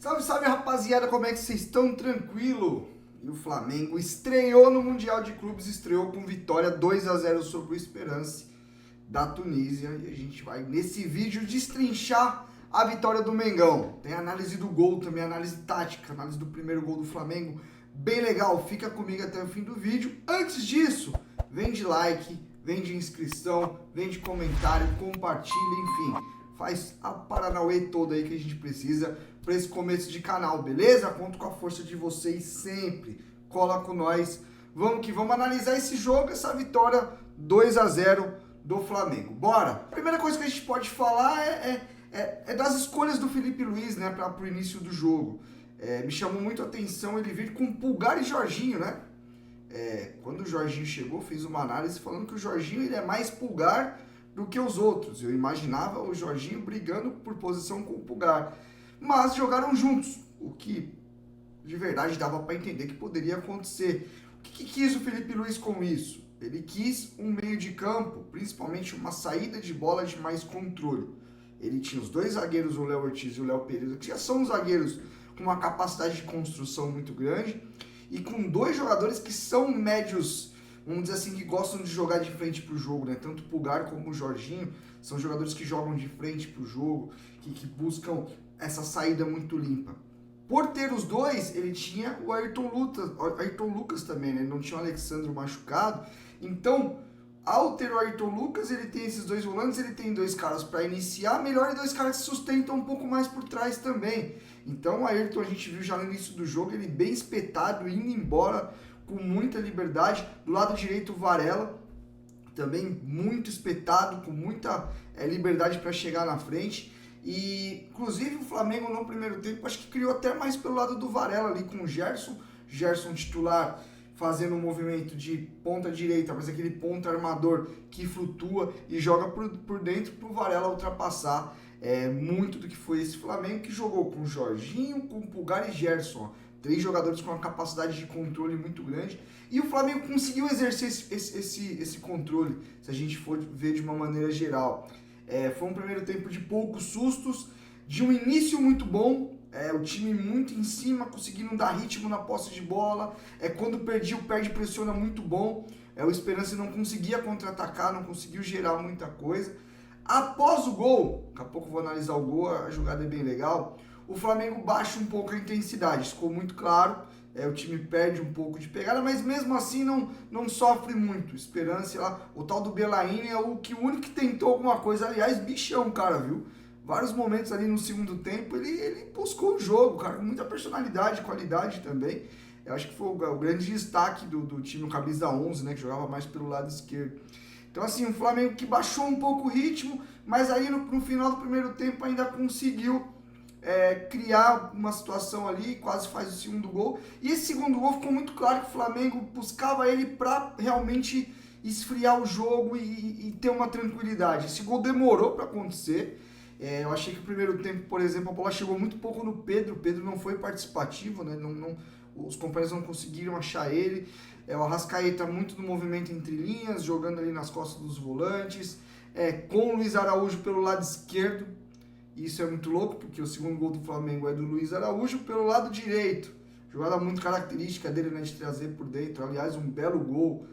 Salve, salve, rapaziada, como é que vocês estão? Tranquilo? E o Flamengo estreou no Mundial de Clubes, estreou com vitória 2-0 sobre o Esperance da Tunísia. E a gente vai, nesse vídeo, destrinchar a vitória do Mengão. Tem análise do gol também, análise tática, análise do primeiro gol do Flamengo. Bem legal, fica comigo até o fim do vídeo. Antes disso, vem de like, vem de inscrição, vem de comentário, compartilha, enfim. Faz a Paranauê toda aí que a gente precisa para esse começo de canal, beleza? Conto com a força de vocês sempre. Cola com nós. Vamos que vamos analisar esse jogo, essa vitória 2-0 do Flamengo. Bora! A primeira coisa que a gente pode falar é das escolhas do Felipe Luiz, né, para o início do jogo. Me chamou muito a atenção ele vir com Pulgar e Jorginho, né? Quando o Jorginho chegou, fiz uma análise falando que o Jorginho ele é mais Pulgar do que os outros. Eu imaginava o Jorginho brigando por posição com o Pulgar. Mas jogaram juntos, o que de verdade dava para entender que poderia acontecer. O que quis o Felipe Luiz com isso? Ele quis um meio de campo, principalmente uma saída de bola de mais controle. Ele tinha os dois zagueiros, o Léo Ortiz e o Léo Pereira, que já são zagueiros com uma capacidade de construção muito grande, e com dois jogadores que são médios, vamos dizer assim, que gostam de jogar de frente para o jogo, né? Tanto o Pulgar como o Jorginho são jogadores que jogam de frente para o jogo, que buscam essa saída muito limpa. Por ter os dois, ele tinha o Ayrton Lucas também, né? Ele não tinha o Alexandre machucado. Então, ao ter o Ayrton Lucas, ele tem esses dois volantes, ele tem dois caras para iniciar melhor e dois caras que sustentam um pouco mais por trás também. Então, o Ayrton, a gente viu já no início do jogo, ele bem espetado, indo embora com muita liberdade. Do lado direito, o Varela, também muito espetado, com muita liberdade para chegar na frente. E, inclusive, o Flamengo no primeiro tempo, acho que criou até mais pelo lado do Varela ali com o Gerson titular, fazendo um movimento de ponta direita, mas aquele ponta armador que flutua e joga por dentro para o Varela ultrapassar muito do que foi esse Flamengo, que jogou com Jorginho, com Pulgar e Gerson. Três jogadores com uma capacidade de controle muito grande. E o Flamengo conseguiu exercer esse controle, se a gente for ver de uma maneira geral. Foi um primeiro tempo de poucos sustos, de um início muito bom, o time muito em cima, conseguindo dar ritmo na posse de bola. Quando perdia, o perde pressiona muito bom. O Esperance não conseguia contra-atacar, não conseguiu gerar muita coisa. Após o gol, daqui a pouco eu vou analisar o gol, a jogada é bem legal, o Flamengo baixa um pouco a intensidade, ficou muito claro. O time perde um pouco de pegada, mas mesmo assim não sofre muito. Esperança lá, o tal do Belaine é o único que tentou alguma coisa. Aliás, bichão, cara, viu? Vários momentos ali no segundo tempo, ele buscou o jogo, cara, com muita personalidade, qualidade também. Eu acho que foi o grande destaque do time, o camisa 11, né, que jogava mais pelo lado esquerdo. Então, assim, o Flamengo que baixou um pouco o ritmo, mas aí no final do primeiro tempo ainda conseguiu criar uma situação ali, quase faz o segundo gol. E esse segundo gol ficou muito claro que o Flamengo buscava ele para realmente esfriar o jogo e ter uma tranquilidade. Esse gol demorou para acontecer. Eu achei que o primeiro tempo, por exemplo, a bola chegou muito pouco no Pedro. O Pedro não foi participativo, né? Os companheiros não conseguiram achar ele. O Arrascaeta muito no movimento entre linhas, jogando ali nas costas dos volantes, com o Luiz Araújo pelo lado esquerdo. Isso é muito louco, porque o segundo gol do Flamengo é do Luiz Araújo pelo lado direito. Jogada muito característica dele, né, de trazer por dentro. Aliás, um belo gol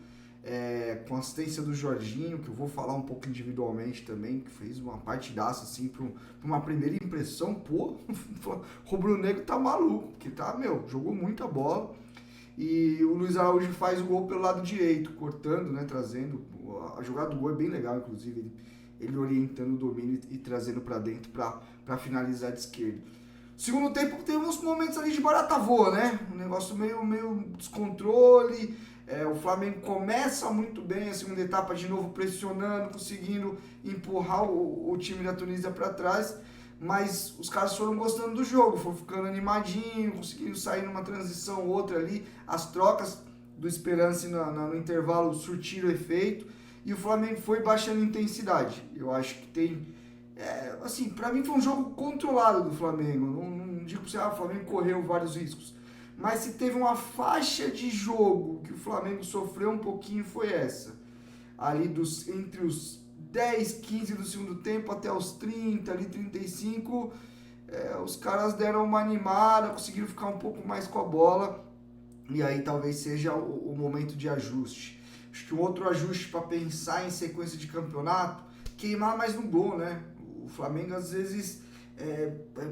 com assistência do Jorginho, que eu vou falar um pouco individualmente também, que fez uma partidaça, assim, para uma primeira impressão. Pô, o rubro-negro tá maluco, porque jogou muita bola. E o Luiz Araújo faz o gol pelo lado direito, cortando, né, trazendo. A jogada do gol é bem legal, inclusive, ele orientando o domínio e trazendo para dentro para finalizar de esquerda. Segundo tempo, teve uns momentos ali de barata voa, né? Um negócio meio descontrole. O Flamengo começa muito bem a segunda etapa, de novo pressionando, conseguindo empurrar o time da Tunísia para trás. Mas os caras foram gostando do jogo, foram ficando animadinho, conseguindo sair numa transição ou outra ali. As trocas do Esperance no intervalo surtiram efeito. E o Flamengo foi baixando intensidade. Eu acho que tem... assim, pra mim foi um jogo controlado do Flamengo. Não digo pra você, o Flamengo correu vários riscos. Mas se teve uma faixa de jogo que o Flamengo sofreu um pouquinho, foi essa. Ali entre os 10, 15 do segundo tempo até os 30, ali 35, os caras deram uma animada, conseguiram ficar um pouco mais com a bola, e aí talvez seja o momento de ajuste. Acho que um outro ajuste para pensar em sequência de campeonato, queimar mais no gol, né? O Flamengo às vezes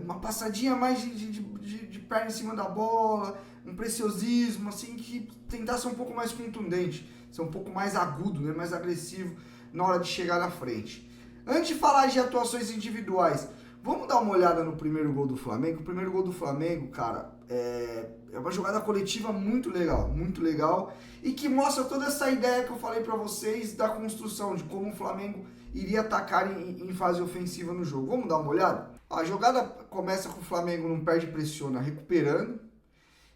uma passadinha mais de perna em cima da bola, um preciosismo, assim, que tentar ser um pouco mais contundente, ser um pouco mais agudo, né? Mais agressivo na hora de chegar na frente. Antes de falar de atuações individuais, vamos dar uma olhada no primeiro gol do Flamengo. O primeiro gol do Flamengo, cara, é uma jogada coletiva muito legal, e que mostra toda essa ideia que eu falei pra vocês da construção, de como o Flamengo iria atacar em fase ofensiva no jogo. Vamos dar uma olhada? A jogada começa com o Flamengo não perde, pressiona, recuperando,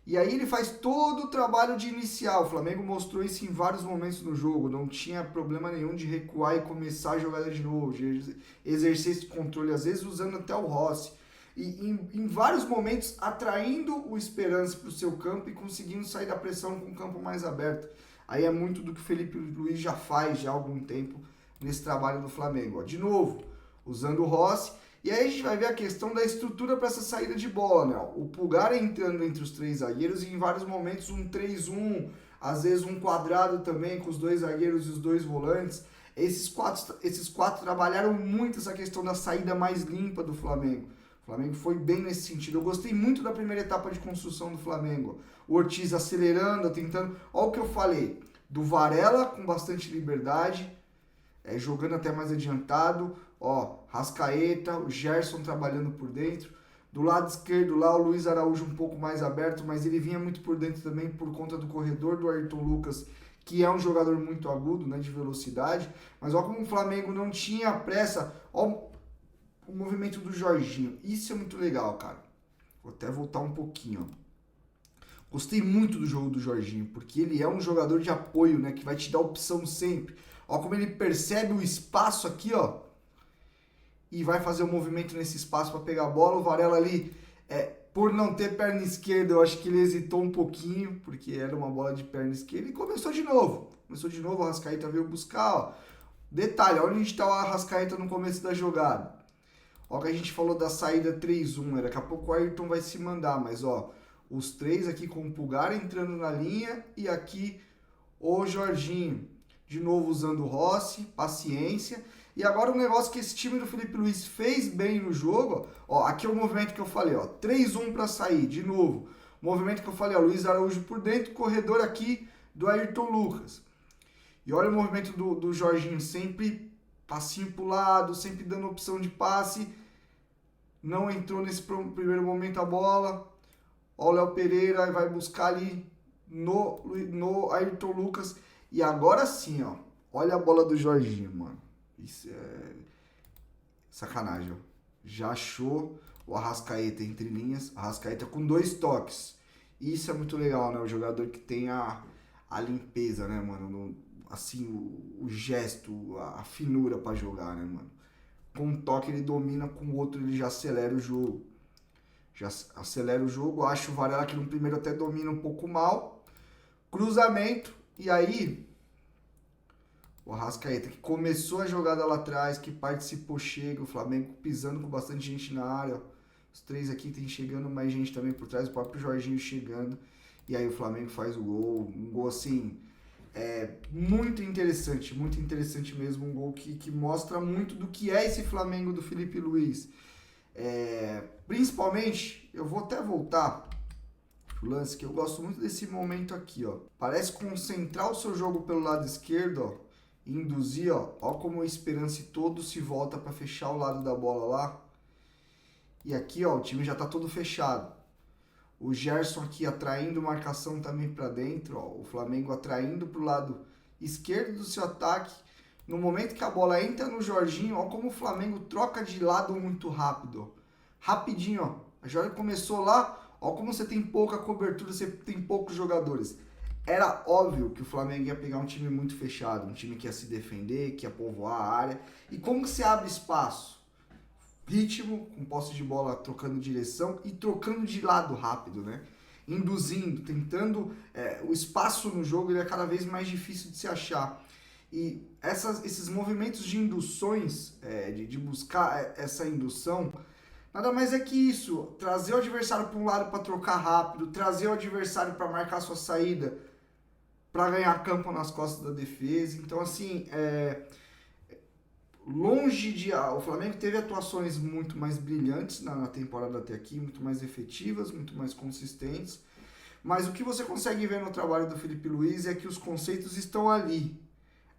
e aí ele faz todo o trabalho de iniciar. O Flamengo mostrou isso em vários momentos no jogo, não tinha problema nenhum de recuar e começar a jogada de novo, de exercer esse controle, às vezes usando até o Rossi. E em vários momentos atraindo o Esperance para o seu campo e conseguindo sair da pressão com o campo mais aberto. Aí é muito do que o Felipe Luiz já faz já há algum tempo nesse trabalho do Flamengo. Ó, de novo, usando o Rossi. E aí a gente vai ver a questão da estrutura para essa saída de bola, né? O Pulgar entrando entre os três zagueiros e em vários momentos um 3-1, às vezes um quadrado também com os dois zagueiros e os dois volantes. Esses quatro trabalharam muito essa questão da saída mais limpa do Flamengo. O Flamengo foi bem nesse sentido. Eu gostei muito da primeira etapa de construção do Flamengo. O Ortiz acelerando, tentando... Olha o que eu falei. Do Varela com bastante liberdade, jogando até mais adiantado. Ó, Rascaeta, o Gerson trabalhando por dentro. Do lado esquerdo lá, o Luiz Araújo um pouco mais aberto, mas ele vinha muito por dentro também por conta do corredor do Ayrton Lucas, que é um jogador muito agudo, né, de velocidade. Mas ó como o Flamengo não tinha pressa. Ó o movimento do Jorginho. Isso é muito legal, cara. Vou até voltar um pouquinho, ó. Gostei muito do jogo do Jorginho, porque ele é um jogador de apoio, né, que vai te dar opção sempre. Ó como ele percebe o espaço aqui, ó, e vai fazer o movimento nesse espaço para pegar a bola. O Varela ali, por não ter perna esquerda, eu acho que ele hesitou um pouquinho, porque era uma bola de perna esquerda, e começou de novo. O Arrascaeta veio buscar, ó. Detalhe, olha onde está o Arrascaeta no começo da jogada. Ó que a gente falou da saída 3-1, daqui a pouco o Ayrton vai se mandar, mas ó, os três aqui com o Pulgar entrando na linha e aqui o Jorginho. De novo usando o Rossi, paciência. E agora um negócio que esse time do Felipe Luiz fez bem no jogo, ó, aqui é o movimento que eu falei, ó, 3-1 para sair, de novo. O movimento que eu falei, ó, Luiz Araújo por dentro, corredor aqui do Ayrton Lucas. E olha o movimento do Jorginho, sempre passinho pro lado, sempre dando opção de passe. Não entrou nesse primeiro momento a bola. Ó, o Léo Pereira vai buscar ali no Ayrton Lucas. E agora sim, ó, olha a bola do Jorginho, mano. Isso é sacanagem, ó. Já achou o Arrascaeta entre linhas. Arrascaeta com 2 toques. Isso é muito legal, né? O jogador que tem a limpeza, né, mano? Assim, o gesto, a finura pra jogar, né, mano? Com um toque ele domina, com o outro ele já acelera o jogo. Acho o Varela que no primeiro até domina um pouco mal. Cruzamento. E aí... o Arrascaeta, que começou a jogada lá atrás, que participou, chega, o Flamengo pisando com bastante gente na área, ó. Os três aqui tem chegando mais gente também por trás, o próprio Jorginho chegando, e aí o Flamengo faz o gol, um gol assim, muito interessante mesmo, um gol que mostra muito do que é esse Flamengo do Felipe Luiz. Principalmente, eu vou até voltar pro lance, que eu gosto muito desse momento aqui, ó. Parece concentrar o seu jogo pelo lado esquerdo, ó, induzir, ó como o Esperance todo se volta para fechar o lado da bola lá. E aqui, ó, o time já tá todo fechado. O Gerson aqui atraindo marcação também para dentro, ó, o Flamengo atraindo pro lado esquerdo do seu ataque. No momento que a bola entra no Jorginho, ó como o Flamengo troca de lado muito rápido, ó. Rapidinho, ó. A jogada começou lá, ó como você tem pouca cobertura, você tem poucos jogadores. Era óbvio que o Flamengo ia pegar um time muito fechado, um time que ia se defender, que ia povoar a área. E como que você abre espaço? Ritmo, com posse de bola, trocando direção e trocando de lado rápido, né? Induzindo, tentando... o espaço no jogo ele é cada vez mais difícil de se achar. E esses movimentos de induções, de buscar essa indução, Nada mais é que isso, trazer o adversário para um lado para trocar rápido, trazer o adversário para marcar sua saída, para ganhar campo nas costas da defesa. Então, assim, longe de... o Flamengo teve atuações muito mais brilhantes na temporada até aqui, muito mais efetivas, muito mais consistentes. Mas o que você consegue ver no trabalho do Felipe Luiz é que os conceitos estão ali.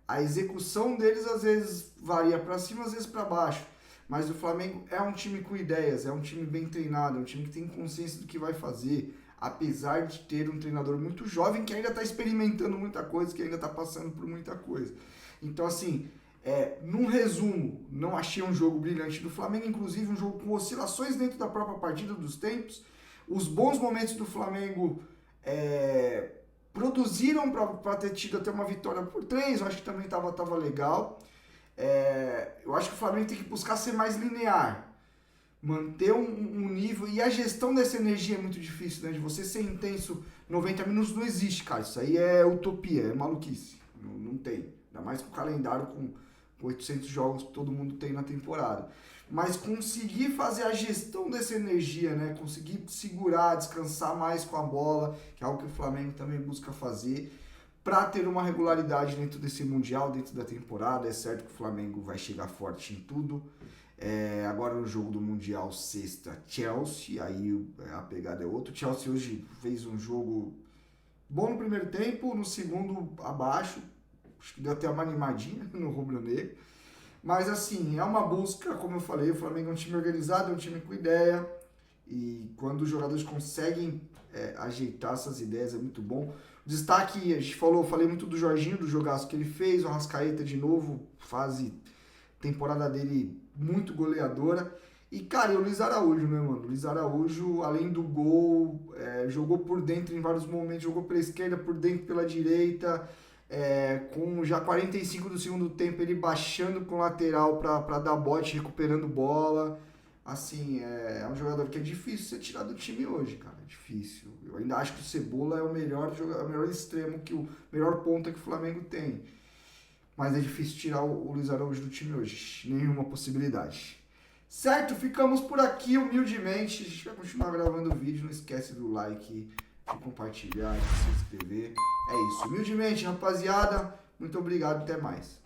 A execução deles às vezes varia para cima, às vezes para baixo. Mas o Flamengo é um time com ideias, é um time bem treinado, é um time que tem consciência do que vai fazer. Apesar de ter um treinador muito jovem que ainda está experimentando muita coisa, que ainda está passando por muita coisa. Então, assim, num resumo, não achei um jogo brilhante do Flamengo, inclusive um jogo com oscilações dentro da própria partida dos tempos. Os bons momentos do Flamengo produziram para ter tido até uma vitória por 3, eu acho que também tava legal. Eu acho que o Flamengo tem que buscar ser mais linear, manter um nível, e a gestão dessa energia é muito difícil, né? De você ser intenso 90 minutos não existe, cara, isso aí é utopia, é maluquice, não tem, ainda mais com o calendário com 800 jogos que todo mundo tem na temporada. Mas conseguir fazer a gestão dessa energia, né? Conseguir segurar, descansar mais com a bola, que é algo que o Flamengo também busca fazer, para ter uma regularidade dentro desse Mundial, dentro da temporada. É certo que o Flamengo vai chegar forte em tudo. Agora no jogo do Mundial, sexta, Chelsea, aí a pegada é outra. O Chelsea hoje fez um jogo bom no primeiro tempo, no segundo abaixo, acho que deu até uma animadinha no rubro-negro. Mas assim, é uma busca, como eu falei, o Flamengo é um time organizado, é um time com ideia, e quando os jogadores conseguem ajeitar essas ideias é muito bom. Destaque, a gente falei muito do Jorginho, do jogaço que ele fez, o Arrascaeta de novo, temporada dele muito goleadora. E, cara, e o Luiz Araújo, né, mano? O Luiz Araújo, além do gol, jogou por dentro em vários momentos, jogou pela esquerda, por dentro, pela direita. Com já 45 do segundo tempo, ele baixando com o lateral para dar bote, recuperando bola. Assim, é um jogador que é difícil você tirar do time hoje, cara. É difícil. Eu ainda acho que o Cebola é o melhor extremo, o melhor ponta que o Flamengo tem. Mas é difícil tirar o Luiz Araújo do time hoje. Nenhuma possibilidade. Certo? Ficamos por aqui humildemente. A gente vai continuar gravando o vídeo. Não esquece do like, de compartilhar, de se inscrever. É isso. Humildemente, rapaziada. Muito obrigado. Até mais.